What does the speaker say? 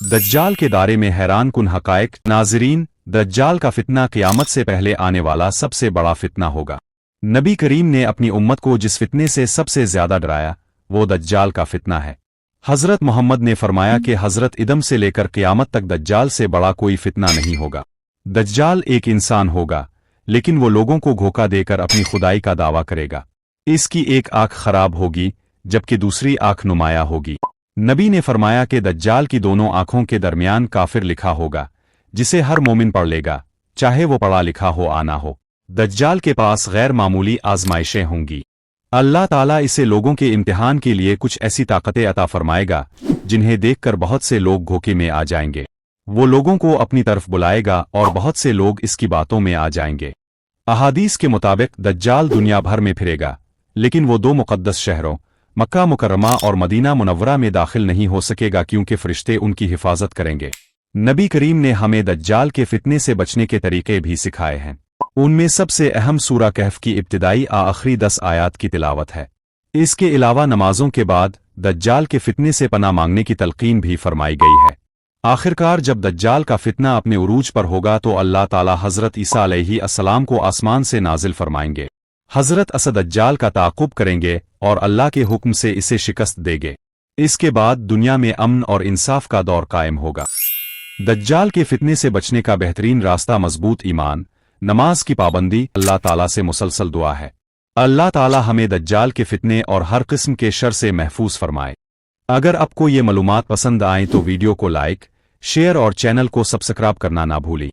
दज्जाल के दायरे में हैरान कुन हक़ाइक़। नाज़रीन, दज्जाल का फितना क़यामत से पहले आने वाला सबसे बड़ा फितना होगा। नबी करीम ने अपनी उम्मत को जिस फितने से सबसे ज़्यादा डराया वो दज्जाल का फितना है। हज़रत मोहम्मद ने फरमाया कि हज़रत इदम से लेकर क़यामत तक दज्जाल से बड़ा कोई फितना नहीं होगा। दज्जाल एक इंसान होगा, लेकिन वो लोगों को धोखा देकर अपनी खुदाई का दावा करेगा। इसकी एक आँख खराब होगी जबकि दूसरी आँख नुमाया होगी। नबी ने फरमाया कि दज्जाल की दोनों आँखों के दरमियान काफिर लिखा होगा, जिसे हर मोमिन पढ़ लेगा, चाहे वो पढ़ा लिखा हो आना हो। दज्जाल के पास गैर मामूली आजमाइशें होंगी। अल्लाह ताला इसे लोगों के इम्तिहान के लिए कुछ ऐसी ताकतें अता फरमाएगा जिन्हें देखकर बहुत से लोग धोखे में आ जाएंगे। वो लोगों को अपनी तरफ बुलाएगा और बहुत से लोग इसकी बातों में आ जाएंगे। अहादीस के मुताबिक दज्जाल दुनिया भर में फिरेगा, लेकिन वो दो मुक़द्दस शहरों मक्का मुकर्रमा और मदीना मुनव्वरा में दाखिल नहीं हो सकेगा, क्योंकि फरिश्ते उनकी हिफाजत करेंगे। नबी करीम ने हमें दज्जाल के फितने से बचने के तरीके भी सिखाए हैं। उनमें सबसे अहम सूरा कहफ की इब्तिदाई आखिरी 10 आयात की तिलावत है। इसके अलावा नमाजों के बाद दज्जाल के फितने से पनाह मांगने की तलकीन भी फरमाई गई है। आखिरकार जब दज्जाल का फितना अपने उरूज पर होगा तो अल्लाह ताला हज़रत ईसा अलैहिस्सलाम को आसमान से नाजिल फरमाएंगे। हज़रत असद दज्जाल का ताक़ुब करेंगे और अल्लाह के हुक्म से इसे शिकस्त देंगे। इसके बाद दुनिया में अमन और इंसाफ का दौर कायम होगा। दज्जाल के फितने से बचने का बेहतरीन रास्ता मजबूत ईमान, नमाज की पाबंदी, अल्लाह ताला से मुसलसल दुआ है। अल्लाह ताला हमें दज्जाल के फितने और हर किस्म के शर से महफूज फरमाए। अगर आपको ये मालूमात पसंद आए तो वीडियो को लाइक, शेयर और चैनल को सब्सक्राइब करना ना भूलें।